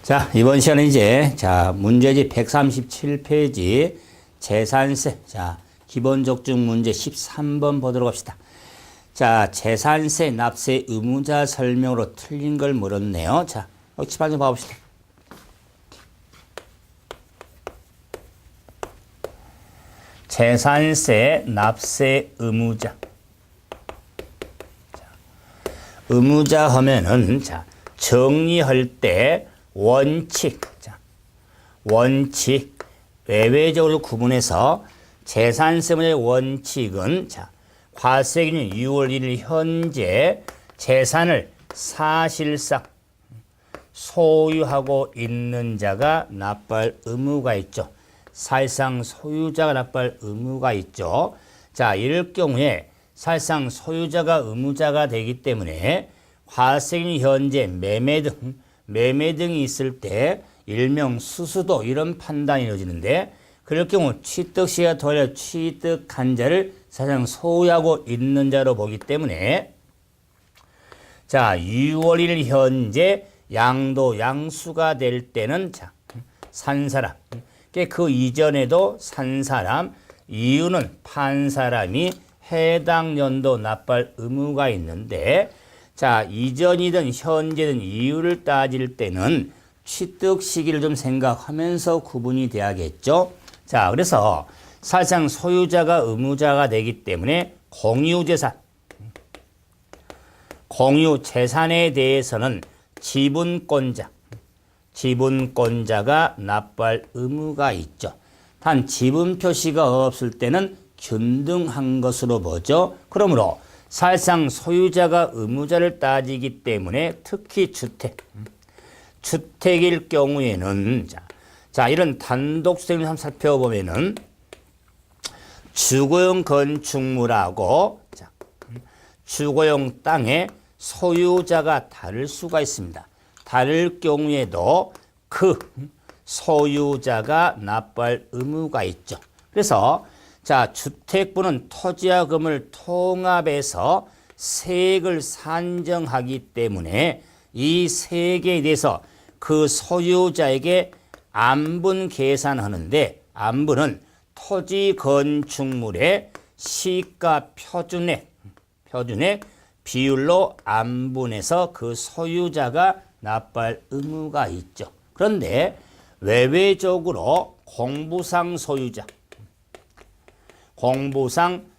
자, 이번 시간은 이제, 문제지 137페이지 재산세. 기본적중 문제 13번 보도록 합시다. 자, 재산세 납세 의무자 설명으로 틀린 걸 물었네요. 자, 칠판 좀 봐봅시다. 재산세 납세 의무자. 의무자 하면은, 정리할 때 원칙, 원칙, 외외적으로 구분해서 재산세 문제의 원칙은, 과세기는 6월 1일 현재 재산을 사실상 소유하고 있는 자가 납부할 의무가 있죠. 사실상 소유자가 납부할 의무가 있죠. 이럴 경우에 사실상 소유자가 의무자가 되기 때문에 과세기는 현재 매매 등이 있을 때 일명 수수도 이런 판단이 이루어지는데, 그럴 경우 취득시가 도래 취득한 자를 사실상 소유하고 있는 자로 보기 때문에 6월 1일 현재 양수가 될 때는 산 사람, 그 이전에도 산 사람, 이유는 판 사람이 해당 연도 납부할 의무가 있는데, 이전이든 현재든 이유를 따질 때는 취득 시기를 좀 생각하면서 구분이 돼야겠죠. 그래서 사실상 소유자가 의무자가 되기 때문에 공유재산에 대해서는 지분권자가 납부할 의무가 있죠. 단 지분 표시가 없을 때는 균등한 것으로 보죠. 그러므로 사실상 소유자가 의무자를 따지기 때문에 특히 주택일 경우에는 이런 단독주택을 한번 살펴보면은 주거용 건축물하고 주거용 땅의 소유자가 다를 수가 있습니다. 다를 경우에도 그 소유자가 납부할 의무가 있죠. 그래서 주택부는 토지와 금을 통합해서 세액을 산정하기 때문에 이 세액에 대해서 그 소유자에게 안분 계산하는데, 안분은 토지 건축물의 시가 표준액 비율로 안분해서 그 소유자가 납부할 의무가 있죠. 그런데 외외적으로 공부상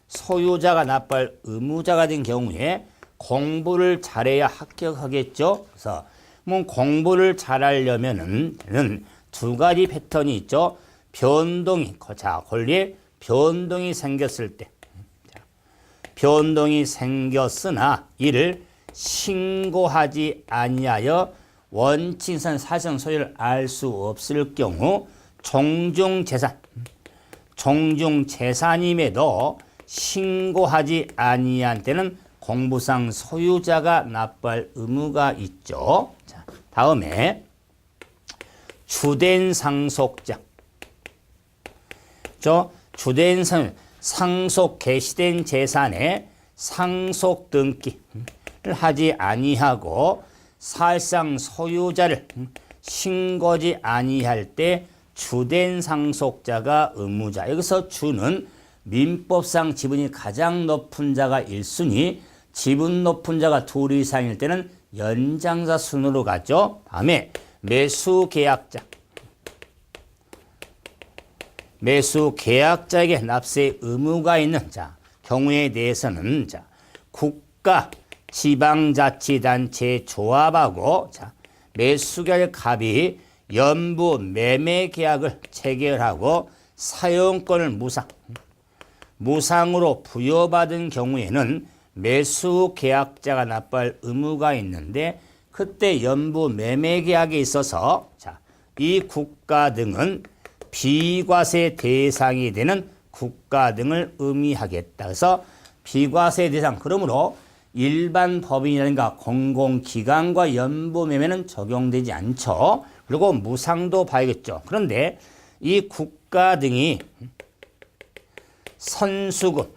소유자가 납부할 의무자가 된 경우에 공부를 잘해야 합격하겠죠. 그래서 공부를 잘하려면은 두 가지 패턴이 있죠. 권리에 변동이 생겼을 때, 변동이 생겼으나 이를 신고하지 아니하여 원칙상 사실상 소유를 알 수 없을 경우 종중재산임에도 신고하지 아니한 때는 공부상 소유자가 납부할 의무가 있죠. 다음에 주된 상속자. 주된 상속 개시된 재산에 상속 등기를 하지 아니하고 사실상 소유자를 신고하지 아니할 때 주된 상속자가 의무자. 여기서 주는 민법상 지분이 가장 높은 자가 1순위, 지분 높은 자가 2 이상일 때는 연장자 순으로 가죠. 다음에 매수계약자에게 납세 의무가 있는 경우에 대해서는 국가, 지방자치단체 조합하고 매수계약 갑이 연부 매매계약을 체결하고 사용권을 무상으로 부여받은 경우에는 매수계약자가 납부할 의무가 있는데, 그때 연부 매매계약에 있어서 이 국가 등은 비과세 대상이 되는 국가 등을 의미하겠다. 그래서 비과세 대상, 그러므로 일반 법인이라든가 공공기관과 연부 매매는 적용되지 않죠. 그리고 무상도 봐야겠죠. 그런데 이 국가 등이 선수금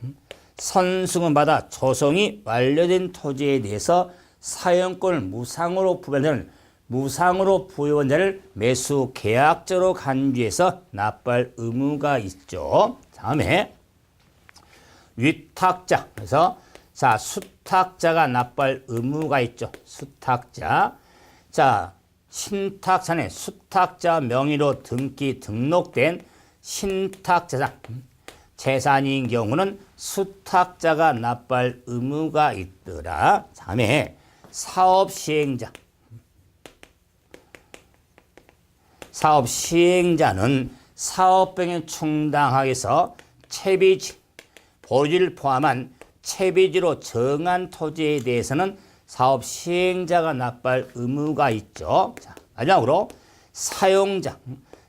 받아 조성이 완료된 토지에 대해서 사용권을 무상으로 부여하는 무상으로 부여한 자를 매수 계약자로 간주해서 납부할 의무가 있죠. 다음에 위탁자. 그래서 자, 수탁자가 납부할 의무가 있죠. 수탁자. 자, 신탁자는 수탁자 명의로 등록된 신탁재산. 재산인 경우는 수탁자가 납부할 의무가 있더라. 다음에 사업시행자. 사업시행자는 사업병에 충당하기 위해서 채비지, 보유를 포함한 채비지로 정한 토지에 대해서는 사업시행자가 납부할 의무가 있죠. 자, 마지막으로 사용자.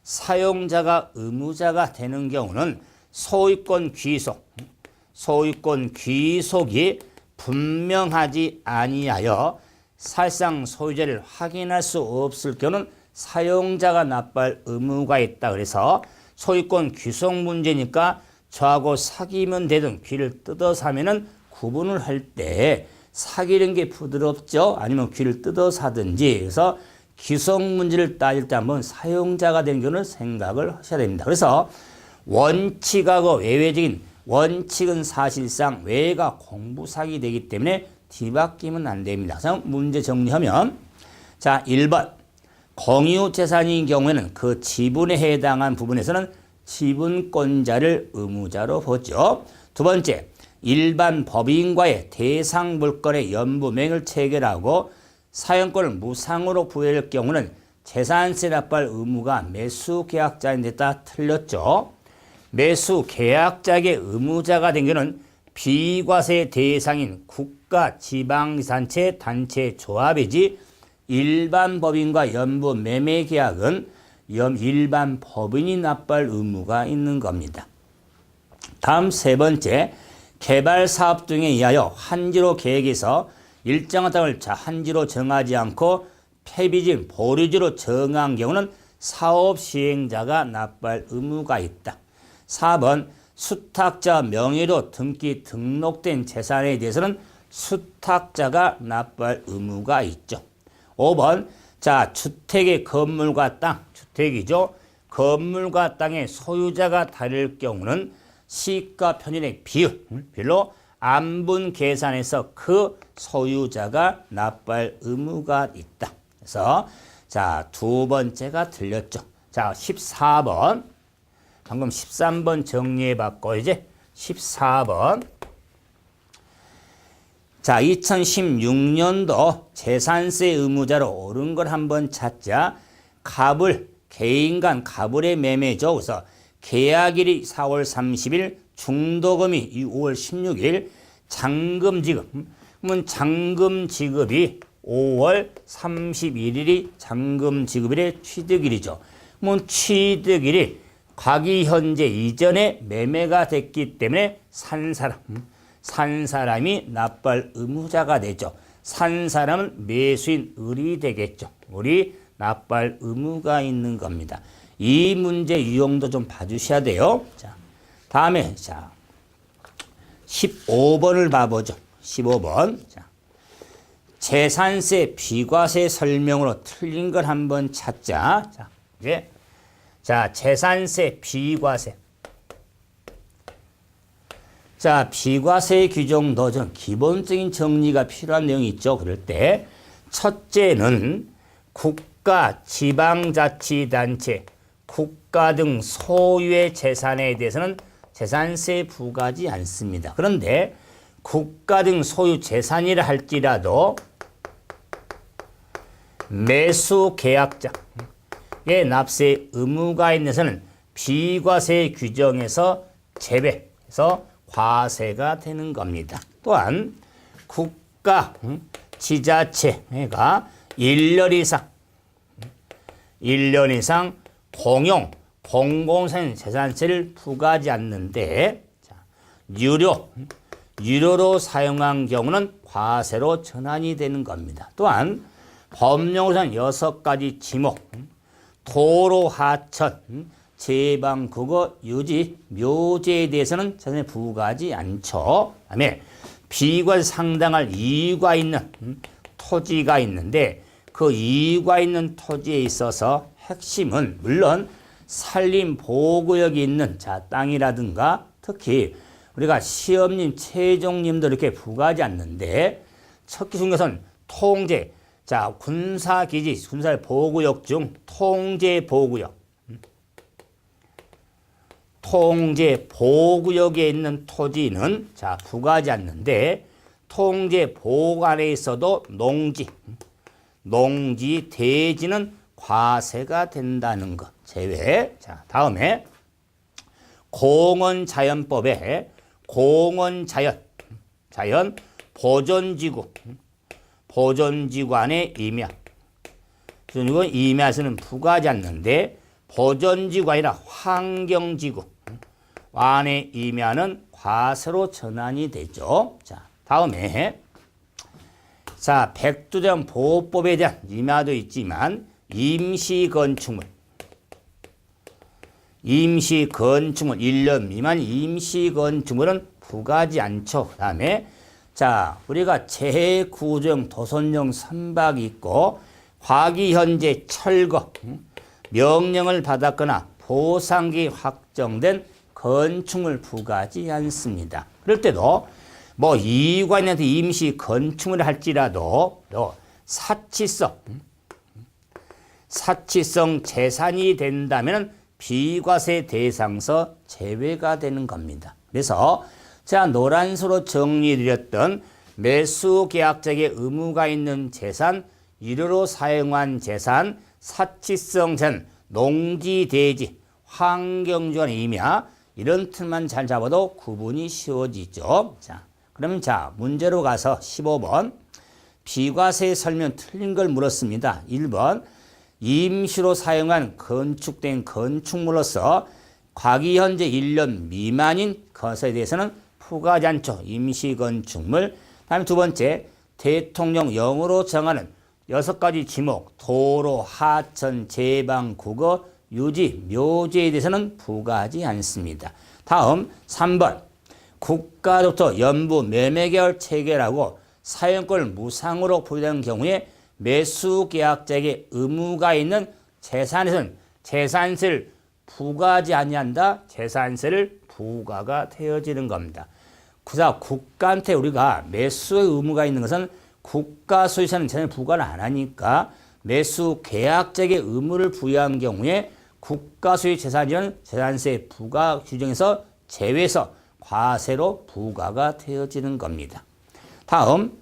사용자가 의무자가 되는 경우는 소유권 귀속이 분명하지 아니하여 사실상 소유자를 확인할 수 없을 경우는 사용자가 납부할 의무가 있다. 그래서 소유권 귀속 문제니까 저하고 사귀면 되든 귀를 뜯어서 하면은 구분을 할 때 사귀는 게 부드럽죠. 아니면 귀를 뜯어서 하든지. 그래서 귀속 문제를 따질 때 한번 사용자가 된 경우는 생각을 하셔야 됩니다. 그래서 원칙하고 외외적인 원칙은 사실상 외가 공부사기 되기 때문에 뒤바뀌면 안 됩니다. 그래서 문제 정리하면 자, 1번 공유재산인 경우에는 그 지분에 해당한 부분에서는 지분권자를 의무자로 보죠. 두 번째, 일반 법인과의 대상 물건의 연부맹을 체결하고 사용권을 무상으로 부여할 경우는 재산세 납부할 의무가 매수계약자인데 따라 틀렸죠. 매수계약자에게 의무자가 된 경우는 비과세 대상인 국가, 지방자치단체, 단체, 조합이지 일반 법인과 연부 매매 계약은 일반 법인이 납부할 의무가 있는 겁니다. 다음 세 번째, 개발 사업 등에 의하여 한지로 계획해서 일정한 땅을 한지로 정하지 않고 폐비지, 보류지로 정한 경우는 사업 시행자가 납부할 의무가 있다. 4번, 수탁자 명의로 등록된 재산에 대해서는 수탁자가 납부할 의무가 있죠. 5번, 자, 주택의 건물과 땅, 주택이죠. 건물과 땅의 소유자가 다를 경우는 시가 편의의 비율로 안분 계산해서 그 소유자가 납부할 의무가 있다. 그래서 자, 두 번째가 틀렸죠. 자, 14번. 방금 13번 정리해 봤고 이제 14번. 자, 2016년도 재산세 의무자로 오른 걸 한번 찾자. 개인 간 갑을의 매매죠. 그래서 계약일이 4월 30일, 중도금이 5월 16일, 잔금 지급. 그러면 잔금 지급이 5월 31일이 잔금 지급일의 취득일이죠. 그러면 취득일이 과기 현재 이전에 매매가 됐기 때문에 산 사람이 납부할 의무자가 되죠. 산 사람은 매수인 을이 되겠죠. 을이 납부할 의무가 있는 겁니다. 이 문제 유형도 좀 봐주셔야 돼요. 자, 다음에 자 15번을 봐보죠. 15번. 자, 재산세 비과세 설명으로 틀린 걸 한번 찾자. 자, 이제 자, 재산세 비과세. 자, 비과세 규정도 좀 기본적인 정리가 필요한 내용이 있죠. 그럴 때 첫째는 국가, 지방자치단체, 국가 등 소유의 재산에 대해서는 재산세 부과하지 않습니다. 그런데 국가 등 소유 재산이라 할지라도 매수 계약자의 납세 의무가 있는 데서는 비과세 규정에서 제외해서 과세가 되는 겁니다. 또한 국가, 지자체가 1년 이상 공공생 재산세를 부과하지 않는데 자, 유료로 사용한 경우는 과세로 전환이 되는 겁니다. 또한 법령으로는 6가지 지목, 도로, 하천, 제방, 국어, 유지, 묘지에 대해서는 재산세 부과하지 않죠. 그다음에 비과세 상당할 이유가 있는 토지가 있는데 그 이유가 있는 토지에 있어서 핵심은 물론 산림보호구역이 있는 자 땅이라든가 특히 우리가 시험님, 최종님도 이렇게 부과하지 않는데 첫 기준것은 통제, 자 군사기지, 군사보호구역 중 통제보호구역, 통제보호구역에 있는 토지는 자 부과하지 않는데 통제보호 안에 있어도 농지, 대지는 과세가 된다는 것 제외. 자 다음에 공원자연법에 공원자연 보존지구 안에 임야, 이건 임야에서는 부과하지 않는데 보존지구가 아니라 환경지구 안에 임야는 과세로 전환이 되죠. 자 다음에 자 백두대간 보호법에 대한 임야도 있지만 임시건축물 1년 미만 임시건축물은 부과하지 않죠. 그 다음에 자 우리가 재구정 도선령 선박이 있고 과기현재 철거 명령을 받았거나 보상기 확정된 건축물 부과하지 않습니다. 그럴 때도 뭐 이유가 있는데 임시 건축물을 할지라도 사치성 재산이 된다면 비과세 대상서 제외가 되는 겁니다. 그래서 제가 노란수로 정리드렸던 매수계약자에게 의무가 있는 재산, 유료로 사용한 재산, 사치성 재산, 농지, 대지, 환경주한 임야 이런 틀만 잘 잡아도 구분이 쉬워지죠. 자, 그러면 자 문제로 가서 15번 비과세 설명 틀린 걸 물었습니다. 1번 임시로 사용한 건축된 건축물로서 과기현재 1년 미만인 것에 대해서는 부과하지 않죠. 임시건축물. 다음 두 번째 대통령령으로 정하는 6가지 지목 도로, 하천, 제방, 국어, 유지, 묘지에 대해서는 부과하지 않습니다. 다음 3번 국가로부터 연부 매매계약을 체결하고 사용권을 무상으로 보유하는 경우에 매수계약자에게 의무가 있는 재산에서는 재산세를 부과하지 아니한다. 재산세를 부과가 되어지는 겁니다. 그래서 국가한테 우리가 매수의 의무가 있는 것은 국가 소유자는 재산을 부과를 안 하니까 매수계약자에게 의무를 부여한 경우에 국가 소유 재산이라는 재산세 부과 규정에서 제외해서 과세로 부과가 되어지는 겁니다. 다음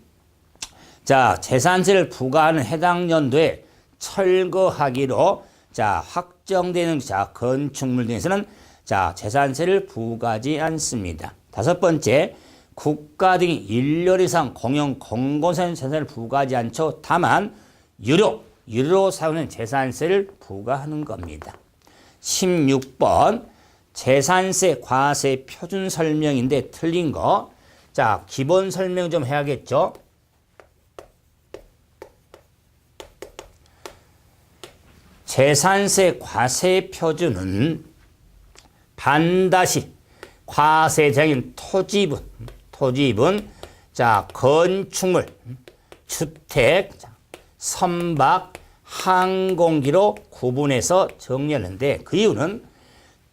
자 재산세를 부과하는 해당 연도에 철거하기로 자 확정되는 자 건축물 등에서는 자 재산세를 부과하지 않습니다. 다섯 번째 국가 등이 1년 이상 공용 공공사용 재산을 부과하지 않죠. 다만 유료로 사용하는 재산세를 부과하는 겁니다. 16번 재산세 과세 표준 설명인데 틀린 거. 자 기본 설명 좀 해야겠죠. 재산세 과세 표준은 반드시 과세자인 토지분, 자 건축물, 주택, 선박, 항공기로 구분해서 정리하는데 그 이유는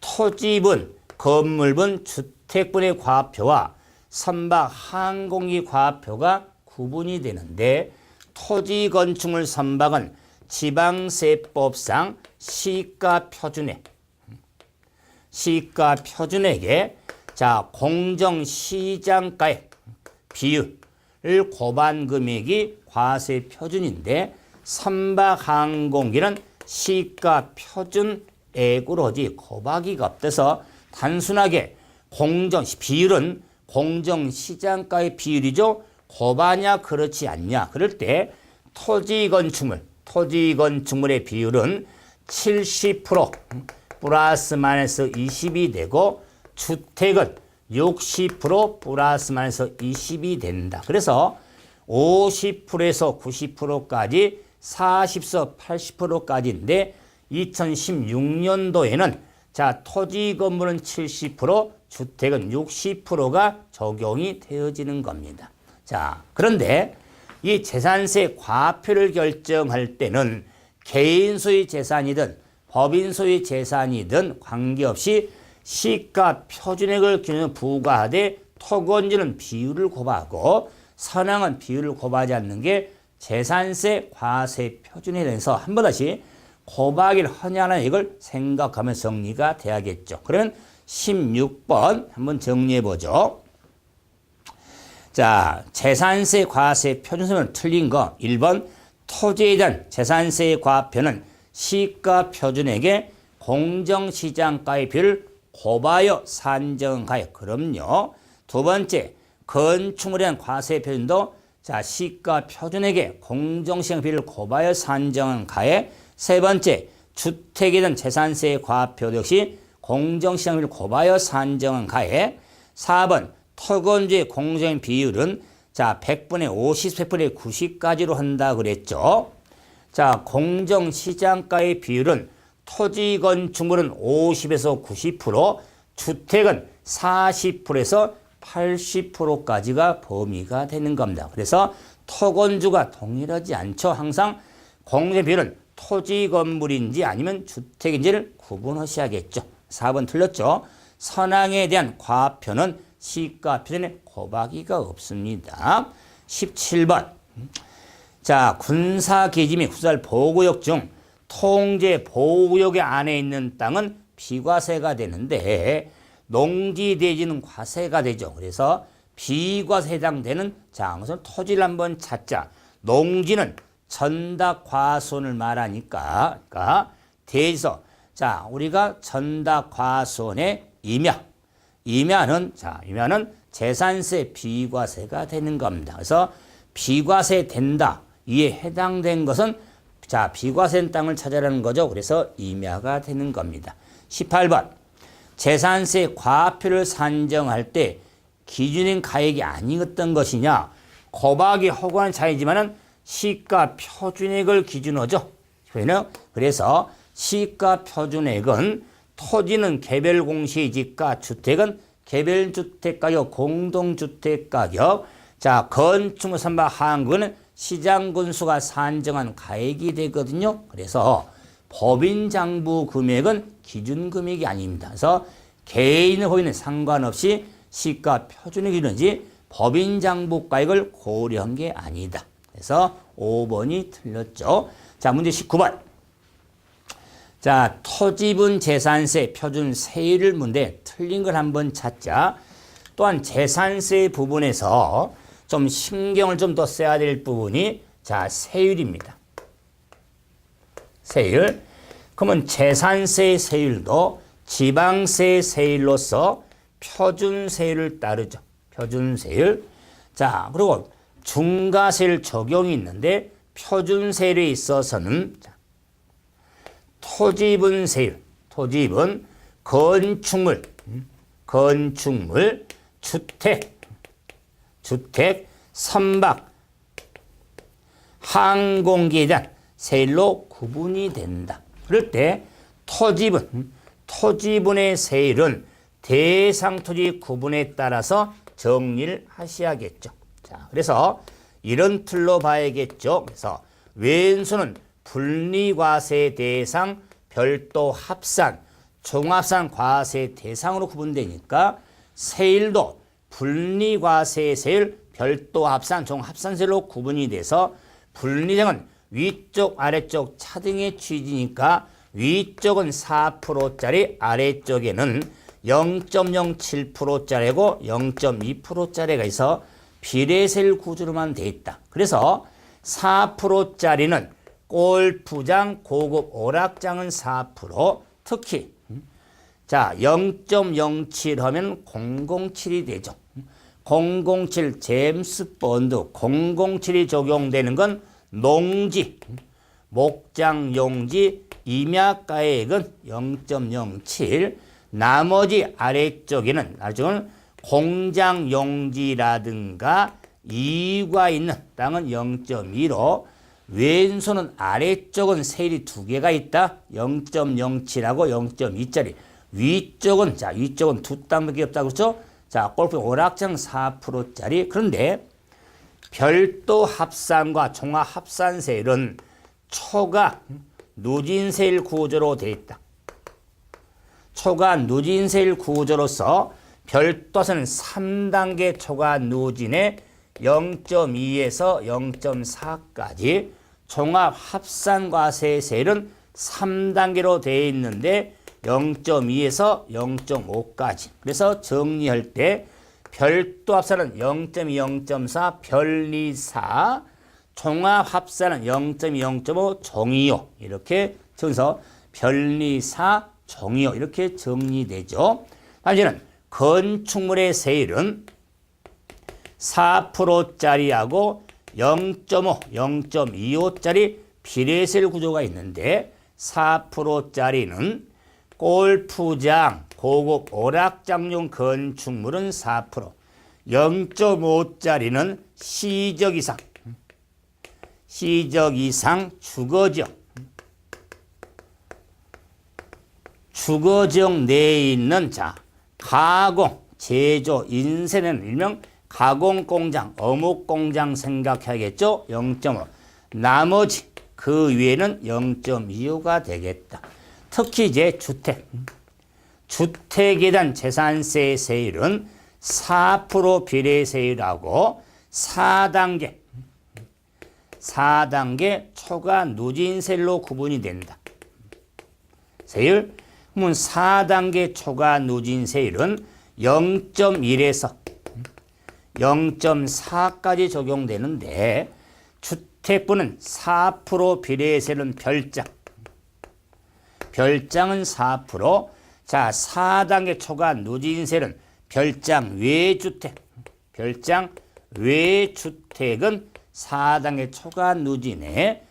토지분, 건물분, 주택분의 과표와 선박, 항공기 과표가 구분이 되는데 토지, 건축물, 선박은 지방세법상 시가 표준액에 자 공정시장가액 비율을 곱한 금액이 과세 표준인데 선박, 항공기는 시가 표준액으로지 곱하기가 없어서 단순하게 비율은 공정시장가의 비율이죠. 곱하냐 그렇지 않냐. 그럴 때 토지 건축물의 비율은 70% 플러스 마이너스 20이 되고 주택은 60% 플러스 마이너스 20이 된다. 그래서 50%에서 90%까지 40에서 80%까지인데 2016년도에는 자 토지 건물은 70%, 주택은 60%가 적용이 되어지는 겁니다. 자 그런데 이 재산세 과표를 결정할 때는 개인 소유 재산이든 법인 소유 재산이든 관계없이 시가 표준액을 기준으로 부과하되 토건주는 비율을 고발하고 선항은 비율을 고발하지 않는 게 재산세 과세 표준에 대해서 한 번 다시 고발하기를 허냐는 이걸 생각하면 정리가 돼야겠죠. 그러면 16번 한번 정리해 보죠. 자, 재산세 과세 표준선은 틀린 거 1번 토지에 대한 재산세 과표는 시가 표준액의 공정시장가의 비율을 고바여 산정하여. 그럼요. 두 번째, 건축물에 대한 과세 표준도 자, 시가 표준액의 공정시장 비율을 고바여 산정한 가에. 세 번째, 주택에 대한 재산세 과표 역시 공정시장 비율을 고바여 산정한 가에. 4번, 토건주의 공정 비율은 자, 100분의 50, 100분의 90까지로 한다 그랬죠. 자, 공정시장가의 비율은 토지 건축물은 50에서 90%, 주택은 40%에서 80%까지가 범위가 되는 겁니다. 그래서 토건주가 동일하지 않죠. 항상 공정 비율은 토지 건물인지 아니면 주택인지를 구분하셔야겠죠. 4번 틀렸죠. 선항에 대한 과표는 시가 표준에 고박이가 없습니다. 17번. 자, 군사기지 및 후살 보호구역 중 통제 보호구역의 안에 있는 땅은 비과세가 되는데 농지대지는 과세가 되죠. 그래서 비과세 해당되는 자, 우선 토지를 한번 찾자. 농지는 전닥과손을 말하니까 그러니까 대지서 자, 우리가 전닥과손의 임야는 재산세 비과세가 되는 겁니다. 그래서 비과세 된다. 이에 해당된 것은 자, 비과세 땅을 찾아라는 거죠. 그래서 임야가 되는 겁니다. 18번. 재산세 과표를 산정할 때 기준인 가액이 아니었던 것이냐. 고박이 허구한 차이지만은 시가 표준액을 기준으로죠. 그래서 시가 표준액은 토지는 개별 공시지가, 주택은 개별 주택 가격, 공동주택 가격. 자, 건축물 선박 항구는 시장 군수가 산정한 가액이 되거든요. 그래서 법인 장부 금액은 기준 금액이 아닙니다. 그래서 개인의 호의는 상관없이 시가 표준의 기준인지 법인 장부 가액을 고려한 게 아니다. 그래서 5번이 틀렸죠. 자, 문제 19번. 자, 토지분 재산세 표준 세율을 문제 틀린 걸 한번 찾자. 또한 재산세 부분에서 좀 신경을 좀 더 써야 될 부분이 자, 세율입니다. 세율. 그러면 재산세 세율도 지방세 세율로서 표준 세율을 따르죠. 표준 세율. 자, 그리고 중과세율 적용이 있는데 표준 세율에 있어서는 자, 토지분 세율, 토지분, 건축물, 주택, 선박, 항공기에 대한 세율로 구분이 된다. 그럴 때 토지분의 세율은 대상 토지 구분에 따라서 정리를 하셔야겠죠. 자, 그래서 이런 틀로 봐야겠죠. 그래서 왼손은 분리과세 대상, 별도 합산, 종합산 과세 대상으로 구분되니까 세율도 분리과세 세율, 별도 합산, 종합산세로 구분이 돼서 분리상은 위쪽, 아래쪽 차등의 취지니까 위쪽은 4%짜리, 아래쪽에는 0.07%짜리고 0.2%짜리가 있어 비례세율 구조로만 돼 있다. 그래서 4%짜리는 골프장, 고급 오락장은 4%, 특히 자, 0.07 하면 007이 되죠. 007 제임스 본드 007이 적용되는 건 농지, 목장 용지, 임야가액은 0.07, 나머지 아래쪽에는 공장 용지라든가 이유가 있는 땅은 0.15, 왼손은 아래쪽은 세율이 두 개가 있다. 0.07하고 0.2짜리. 위쪽은 두 땅밖에 없다고 그랬죠? 자, 골프 오락장 4%짜리. 그런데 별도 합산과 종합 합산 세율은 초과 누진세율 구조로 되어 있다. 초과 누진세율 구조로서 별도에서는 3단계 초과 누진의 0.2에서 0.4까지 종합 합산 과세 세율은 3단계로 되어 있는데 0.2에서 0.5까지. 그래서 정리할 때 별도 합산은 0.2, 0.4, 별리 4, 종합 합산은 0.2, 0.5, 종이요. 이렇게 적어서 별리 4, 종이요. 이렇게 정리되죠. 다음에는 건축물의 세율은 4%짜리하고 0.5, 0.25짜리 비례세율 구조가 있는데 4%짜리는 골프장, 고급 오락장용 건축물은 4%, 0.5짜리는 시적 이상 주거지역 내에 있는 가공, 제조, 인쇄는 일명 가공공장, 어묵공장 생각해야겠죠? 0.5. 나머지 그 위에는 0.25가 되겠다. 특히 이제 주택에 대한 재산세 세율은 4% 비례세율하고 4단계 초과 누진세율로 구분이 된다. 세율, 그러면 4단계 초과 누진세율은 0.1에서 0.4까지 적용되는데 주택부는 4% 비례세율은 별장은 4%. 자, 4단계 초과 누진세율은 별장 외주택은 4단계 초과 누진에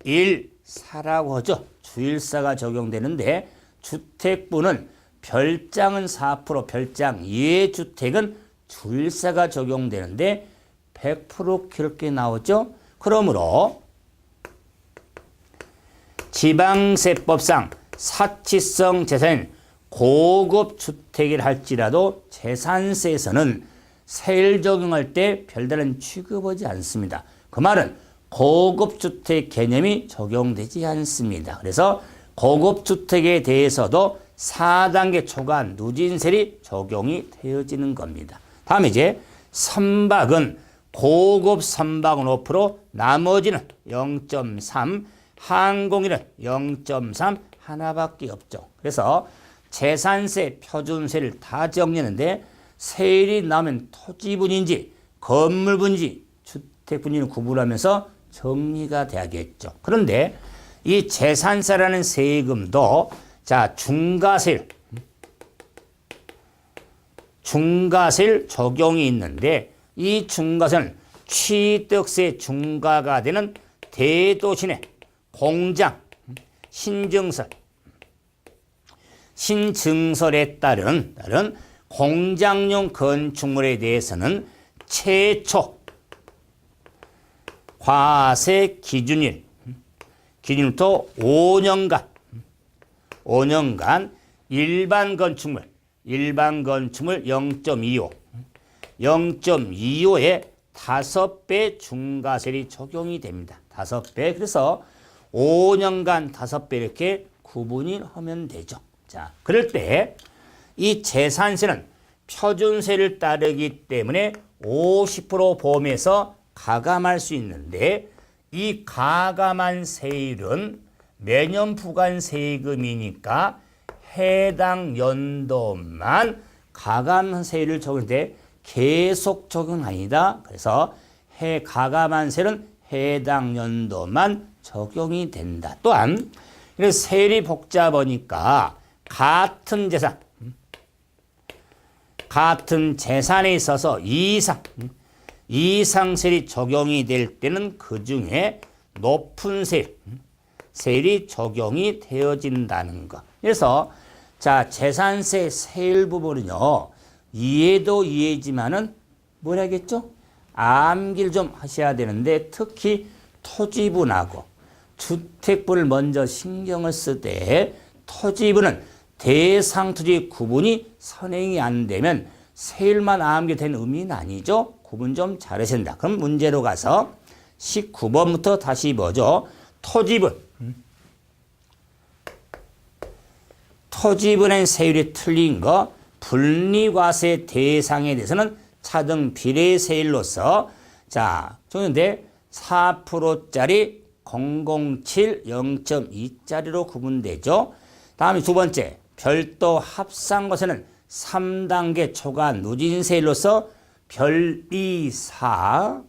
주일사라고 하죠. 주일사가 적용되는데 주택부는 별장은 4%, 별장 외주택은 주일사가 적용되는데 100% 그렇게 나오죠. 그러므로 지방세법상 사치성 재산인 고급 주택이라 할지라도 재산세에서는 세율 적용할 때 별다른 취급하지 않습니다. 그 말은 고급 주택 개념이 적용되지 않습니다. 그래서 고급 주택에 대해서도 4단계 초과 누진세율이 적용이 되어지는 겁니다. 다음에 이제 선박은 고급 선박은 5%, 나머지는 0.3, 항공기는 0.3 하나밖에 없죠. 그래서 재산세, 표준세를 다 정리하는데 세율이 나오면 토지분인지 건물분인지 주택분인을 구분하면서 정리가 돼야겠죠. 그런데 이 재산세라는 세금도 중과세율 적용이 있는데 이 중과세는 취득세 중과가 되는 대도시 내 공장, 신증설에 따른 공장용 건축물에 대해서는 최초 과세 기준부터 5년간 일반 건축물 0.25, 0.25에 5배 중과세율이 적용이 됩니다. 5배. 그래서 5년간 5배 이렇게 구분이 하면 되죠. 자, 그럴 때 이 재산세는 표준세를 따르기 때문에 50% 범위에서 가감할 수 있는데 이 가감한 세율은 매년 부과한 세금이니까 해당 연도만 가감한 세율을 적용할 때 계속 적용 아니다. 그래서 가감한 세율은 해당 연도만 적용이 된다. 또한 세율이 복잡하니까 같은 재산에 있어서 이상세율이 적용이 될 때는 그 중에 높은 세율이 적용이 되어진다는 것. 그래서 재산세 세율 부분은요, 이해도 이해지만은 뭐라겠죠? 암기를 좀 하셔야 되는데 특히 토지분하고 주택분을 먼저 신경을 쓰되 토지분은 대상토지 구분이 선행이 안 되면 세율만 암기 되는 의미는 아니죠. 구분 좀 잘하셔야 된다. 그럼 문제로 가서 19번부터 다시 보죠. 토지분의 세율이 틀린 거 분리과세 대상에 대해서는 차등 비례 세율로서 자, 좋은데 4%짜리 007 0.2짜리로 구분되죠. 다음에 두 번째 별도 합산과세는 3단계 초과 누진세율로서 별이4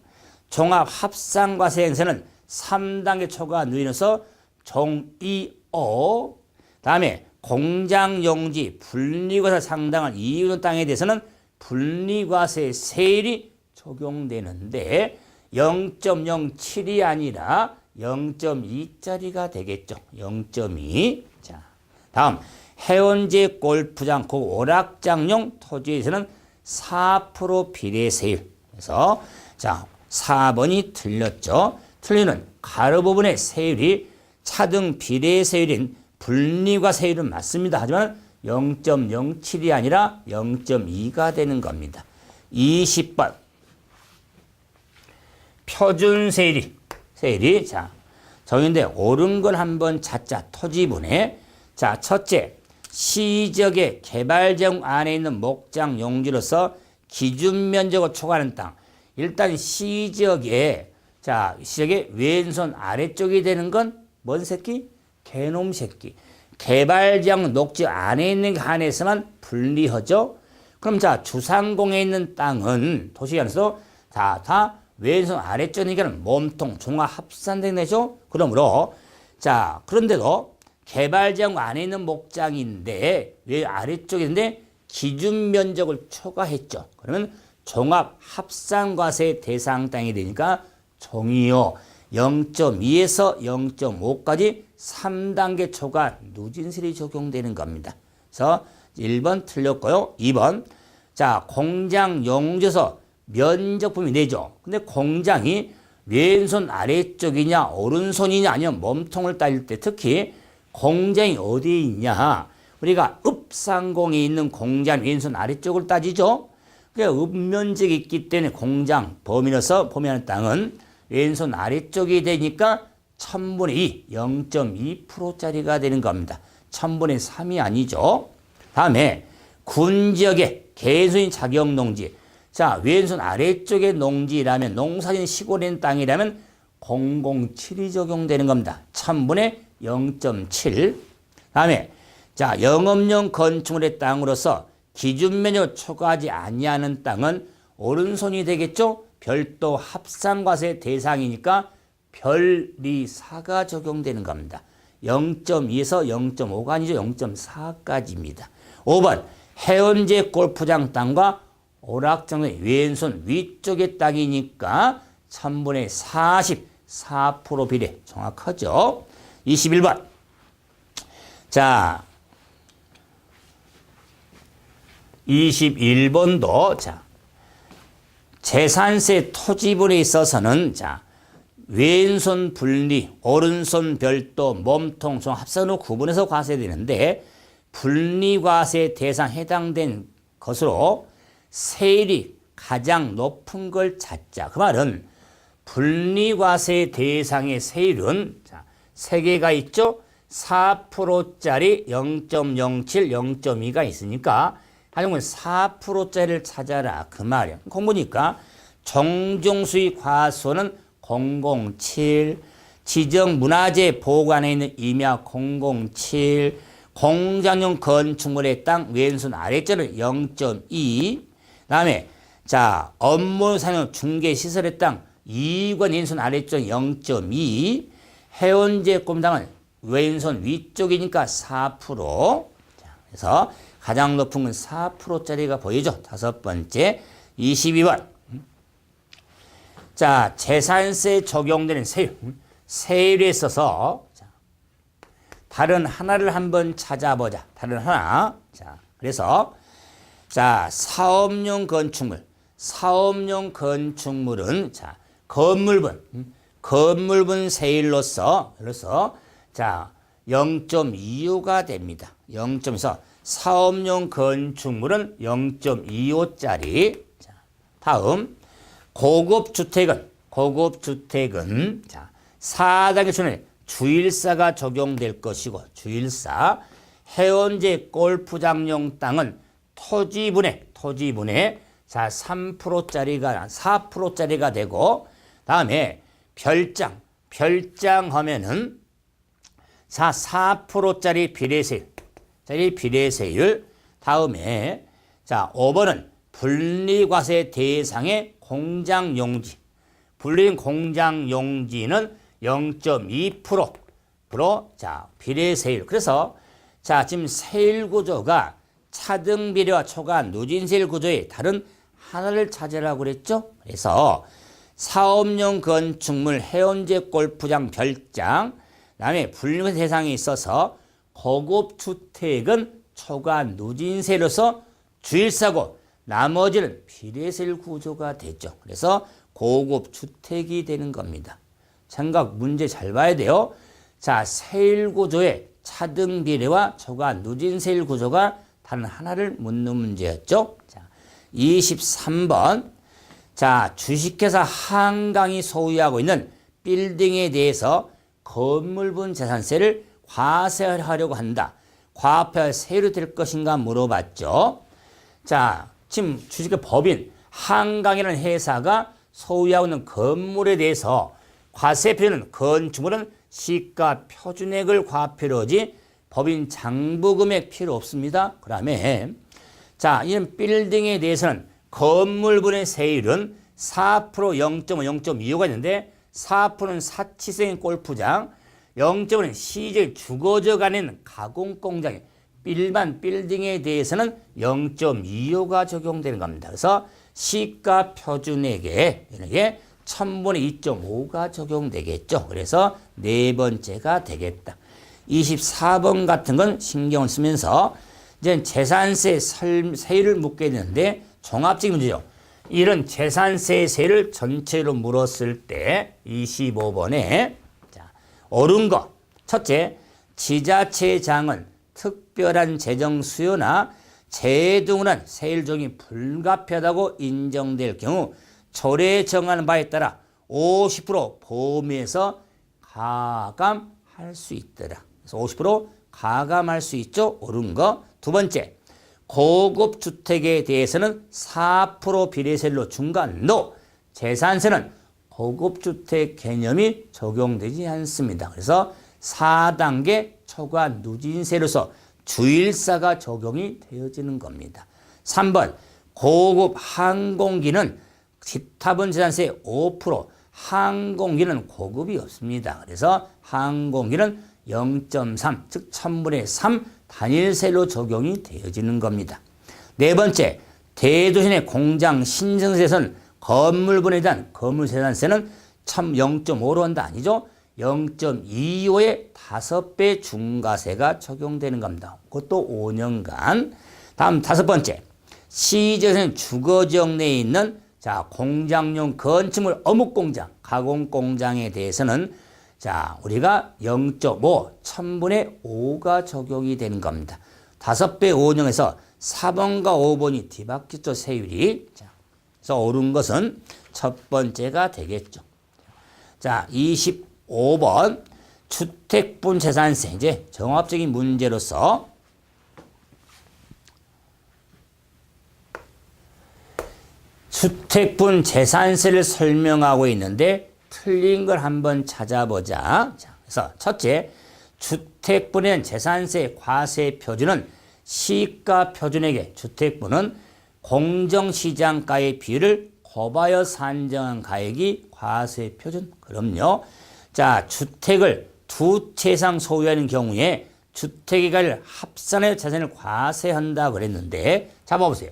종합 합산과세 행세는 3단계 초과 누진으로서 종이5 다음에 공장용지 분리과세 상당한 이유는 땅에 대해서는 분리과세 세율이 적용되는데 0.07이 아니라 0.2짜리가 되겠죠. 0.2. 자, 다음 해원제 골프장 그 오락장용 토지에서는 4% 비례 세율. 그래서 자, 4번이 틀렸죠. 틀리는 가로 부분의 세율이 차등 비례 세율인 분리과세 세율은 맞습니다. 하지만 0.07이 아니라 0.2가 되는 겁니다. 20번 표준 세율이 자 정인데 옳은 걸 한번 찾자. 토지분에 자 첫째 시지역의 개발지역 안에 있는 목장 용지로서 기준 면적을 초과하는 땅. 일단 시지역에 자 시지역의 왼손 아래쪽이 되는 건 뭔 새끼? 개놈 새끼. 개발지역 녹지 안에 있는 게 한해서만 분리하죠. 그럼 자 주상공에 있는 땅은 도시안에서 다 왼손 아래쪽이니까 몸통 종합 합산된 되죠. 그러므로 자 그런데도 개발지역 안에 있는 목장인데 왜 아래쪽인데 기준 면적을 초과했죠. 그러면 종합 합산과세 대상 땅이 되니까 종이요 0.2에서 0.5까지 3단계 초과 누진세율이 적용되는 겁니다. 그래서 1번 틀렸고요. 2번 자 공장 용지에서 면적 범위 내죠. 근데 공장이 왼손 아래쪽이냐 오른손이냐 아니면 몸통을 따질 때 특히 공장이 어디에 있냐 우리가 읍상공에 있는 공장 왼손 아래쪽을 따지죠. 그러니까 읍면적이 있기 때문에 공장 범위로서 범위하는 땅은 왼손 아래쪽이 되니까 1000분의 2 0.2%짜리가 되는 겁니다. 1000분의 3이 아니죠. 다음에 군지역의 개수인 자격 농지 자 왼손 아래쪽의 농지라면 농사진 시골에 있는 땅이라면 007이 적용되는 겁니다. 1000분의 0.7 다음에 자 영업용 건축물의 땅으로서 기준 면적을 초과하지 아니하는 땅은 오른손이 되겠죠. 별도 합산과세 대상이니까 별리4가 적용되는 겁니다. 0.2에서 0.5가 아니죠. 0.4까지입니다. 5번 해원제 골프장 땅과 오락장의 왼손 위쪽의 땅이니까 1000분의 40 4% 비례 정확하죠. 21번 자 21번도 자 재산세 토지분에 있어서는 자 왼손 분리, 오른손 별도, 몸통, 종 합산으로 구분해서 과세되는데 분리과세 대상 해당된 것으로 세율이 가장 높은 걸 찾자. 그 말은 분리과세 대상의 세율은 자, 세 개가 있죠. 4%짜리 0.07, 0.2가 있으니까 하여간 4%짜리를 찾아라. 그 말이야. 공부니까 정종수의 과수는 007, 지정문화재 보관에 있는 임야 007, 공장용 건축물의 땅 왼손 아래쪽은 0.2, 다음에 자 업무 사용 중개시설의 땅 이관 왼손 아래쪽 0.2, 해원제 공장은 왼손 위쪽이니까 4%. 자, 그래서 가장 높은 건 4%짜리가 보이죠. 다섯 번째 22번. 자, 재산세 적용되는 세율에 있어서 자, 다른 하나를 한번 찾아보자. 다른 하나. 자, 그래서 자, 사업용 건축물은 자, 건물분 세율로서 자, 0.25가 됩니다. 0.에서 사업용 건축물은 0.25짜리. 자, 다음 고급 주택은 자, 4단계 수준에 주일사가 적용될 것이고 주일사 해원제 골프장용 땅은 토지분해 자 3%짜리가 4%짜리가 되고 다음에 별장 하면은 자 4%짜리 비례세율 다음에 자 5번은 분리과세 대상의 공장용지 분리된 공장용지는 0.2% 자 비례세율 그래서 자 지금 세율 구조가 차등 비례와 초과 누진세율 구조의 다른 하나를 찾으라고 그랬죠. 그래서 사업용 건축물 해원제 골프장 별장 그다음에 분리과세 대상이 있어서 고급 주택은 초과 누진세로서 주일사고 나머지는 비례세율 구조가 되죠. 그래서 고급 주택이 되는 겁니다. 생각 문제 잘 봐야 돼요. 자, 세율 구조의 차등 비례와 초과 누진세율 구조가 다른 하나를 묻는 문제였죠. 자, 23번. 자, 주식회사 한강이 소유하고 있는 빌딩에 대해서 건물분 재산세를 과세하려고 한다. 과표할 세율이 될 것인가 물어봤죠. 자, 지금 주식회 법인 한강이라는 회사가 소유하고 있는 건물에 대해서 과세 표준은 건축물은 시가 표준액을 과표로 하지 법인 장부금액 필요 없습니다. 그다음에 자, 이런 빌딩에 대해서는 건물분의 세율은 4% 0.5, 0.25가 있는데 4%는 사치성인 골프장, 0.5는 시제 주거지가 아닌 가공공장, 일반 빌딩에 대해서는 0.25가 적용되는 겁니다. 그래서 시가 표준액에 이게 1000분의 2.5가 적용되겠죠. 그래서 네 번째가 되겠다. 24번 같은 건 신경을 쓰면서 이제 재산세 세율을 묻게 되는데 종합적인 문제죠. 이런 재산세 세율을 전체로 물었을 때 25번에 자, 옳은 거. 첫째, 지자체장은 특별한 재정 수요나 재해 등으로 한 세율 적용이 불가피하다고 인정될 경우 조례에 정하는 바에 따라 50% 범위에서 가감할 수 있더라. 그래서 50% 가감할 수 있죠. 옳은 거. 두 번째, 고급 주택에 대해서는 4% 비례세율로 중간 NO. 재산세는 고급 주택 개념이 적용되지 않습니다. 그래서 4단계 초과 누진세로서 주일사가 적용이 되어지는 겁니다. 3번, 고급 항공기는 기타분 재산세 5%, 항공기는 고급이 없습니다. 그래서 항공기는 0.3, 즉 1000분의 3 단일세로 적용이 되어지는 겁니다. 네 번째, 대도시 내 공장 신증세에서는 건물분에 대한 건물재산세는 0.5로 한다 아니죠? 0.25의 5배 중과세가 적용되는 겁니다. 그것도 5년간. 다음 다섯 번째, 시지역에서는 주거지역 내에 있는 자 공장용 건축물 어묵공장, 가공공장에 대해서는 자 우리가 0.5, 1000분의 5가 적용이 되는 겁니다. 5배 5년에서 4번과 5번이 뒤바뀌었죠, 세율이. 자, 그래서 옳은 것은 첫 번째가 되겠죠. 자, 25번 주택분 재산세. 이제 종합적인 문제로서 주택분 재산세를 설명하고 있는데 틀린 걸 한번 찾아보자. 자, 그래서 첫째, 주택분의 재산세 과세 표준은 시가 표준액의 주택분은 공정시장가의 비율을 곱하여 산정한 가액이 과세 표준. 그럼요. 자, 주택을 두 채 이상 소유하는 경우에 주택의 가를 합산하여 재산을 과세한다 그랬는데 자 봐보세요.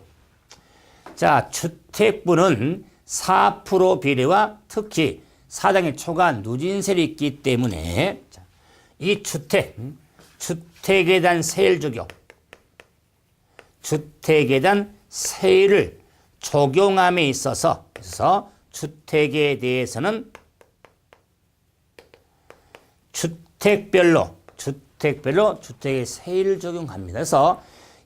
자, 주택분은 4% 비례와 특히 4단계 초과 누진세율이 있기 때문에 자, 이 주택에 대한 세율 적용, 주택에 대한 세율을 적용함에 있어서 그래서 주택에 대해서는 주택별로 주택의 세율을 적용합니다. 그래서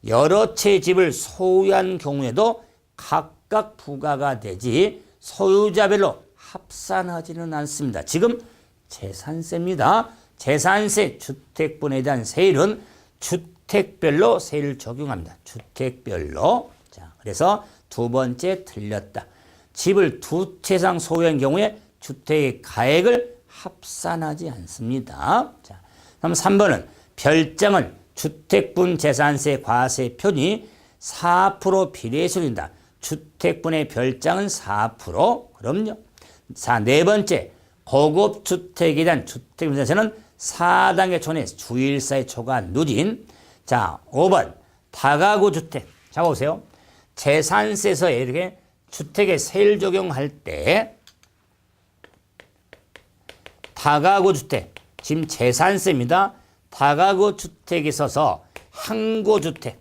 여러 채 집을 소유한 경우에도 각각 부과가 되지 소유자별로 합산하지는 않습니다. 지금 재산세입니다. 재산세 주택분에 대한 세율은 주택별로 세율을 적용합니다. 주택별로. 자, 그래서 두 번째 틀렸다. 집을 두 채 이상 소유한 경우에 주택의 가액을 합산하지 않습니다. 자, 그럼 3번은 별장은 주택분 재산세 과세 편이 4% 비례해서 된다. 주택분의 별장은 4%. 그럼요. 자, 네 번째. 고급 주택에 대한 주택분 재산세는 4단계 촌의 주일사의 초과 누진. 자, 5번. 다가구 주택. 자, 보세요. 재산세에서 이렇게 주택에 세율 적용할 때 다가구 주택, 지금 재산세입니다. 다가구 주택에 있어서 항고주택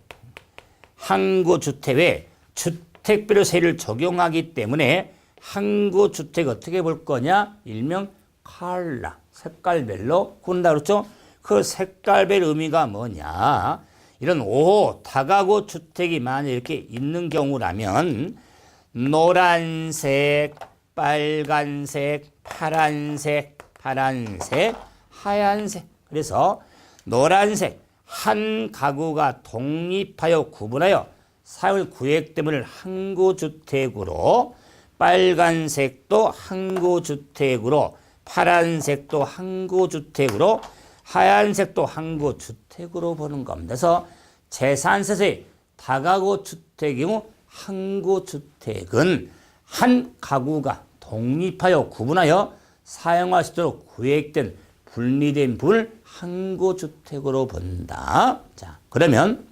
외에 주택별로 세율을 적용하기 때문에 항고주택 어떻게 볼 거냐? 일명 컬러, 색깔별로 본다 그렇죠? 그 색깔별 의미가 뭐냐? 이런 5호 다가구 주택이 만약 이렇게 있는 경우라면 노란색, 빨간색, 파란색, 하얀색. 그래서 노란색 한 가구가 독립하여 구분하여 사용을 구획됨을 항구주택으로, 빨간색도 항구주택으로, 파란색도 항구주택으로, 하얀색도 항구주택으로 보는 겁니다. 그래서 재산세의 다가구 주택의 경우 항구주택은 한 가구가 독립하여 구분하여 사용할 수 있도록 구획된 분리된 부분을 항구주택으로 본다. 자, 그러면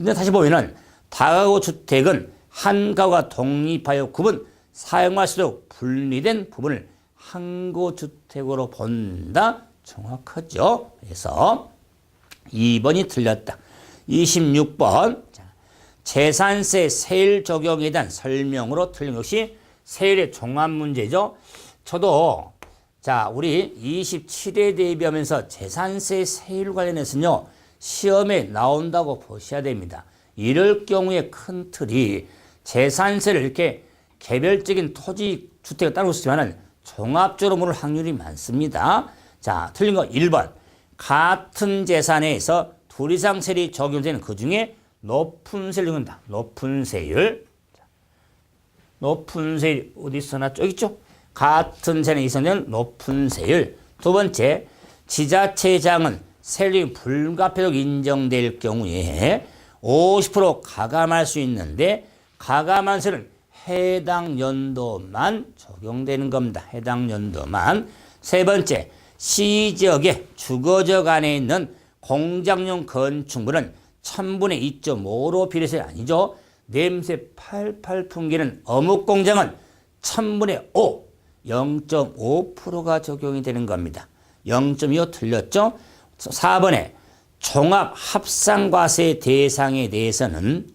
다시 보면은 다가구 주택은 한 가구가 독립하여 구분 사용할 수 있도록 분리된 부분을 항구주택으로 본다. 정확하죠? 그래서 2번이 틀렸다. 26번. 자, 재산세 세율 적용에 대한 설명으로 틀린 것이 세율의 종합 문제죠. 저도 자, 우리 27회 대비하면서 재산세 세율 관련해서는요, 시험에 나온다고 보셔야 됩니다. 이럴 경우에 큰 틀이 재산세를 이렇게 개별적인 토지, 주택을 따르고 있지만은 종합적으로 물을 확률이 많습니다. 자, 틀린 거 1번. 같은 재산에서 둘 이상 세율이 적용되는 그 중에 높은 세율을 적용한다. 높은 세율. 높은 세율 어디 있어나? 저기 있죠? 같은 재산에 있어는 높은 세율. 두 번째, 지자체장은 세율이 불가피하게 인정될 경우에 50% 가감할 수 있는데 가감한 세율은 해당 연도만 적용되는 겁니다. 해당 연도만. 세 번째, 시지역의 주거적 안에 있는 공장용 건축물은 1000분의 2.5로 비례해서 아니죠. 냄새 팔팔 풍기는 어묵 공장은 1000분의 5, 0.5%가 적용이 되는 겁니다. 0.25 틀렸죠? 4번에 종합 합산과세 대상에 대해서는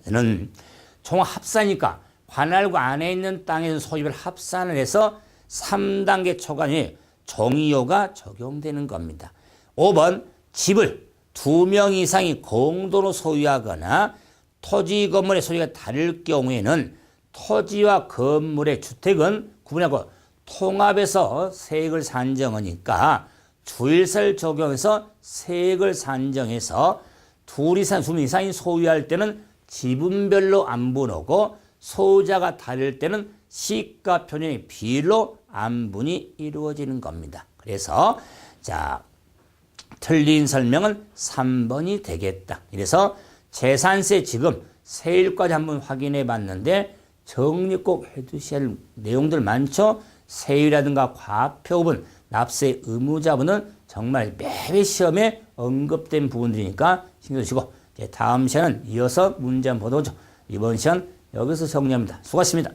종합 합산이니까 관할구 안에 있는 땅에서 소유를 합산을 해서 3단계 초과에 종이효가 적용되는 겁니다. 5번 집을 2명 이상이 공동으로 소유하거나 토지 건물의 소유가 다를 경우에는 토지와 건물의 주택은 구분하고 통합해서 세액을 산정하니까 주일세를 적용해서 세액을 산정해서 2명 이상이 소유할 때는 지분별로 안분하고 소유자가 다를 때는 시가 편향의 비율로 안분이 이루어지는 겁니다. 그래서 자, 틀린 설명은 3번이 되겠다. 그래서 재산세 지금 세율까지 한번 확인해 봤는데 정리 꼭 해두셔야 할 내용들 많죠. 세율이라든가 과표분, 납세 의무자분은 정말 매회 시험에 언급된 부분들이니까 신경 쓰시고 다음 시간은 이어서 문제 한번 보도록 하죠. 이번 시간 여기서 정리합니다. 수고하셨습니다.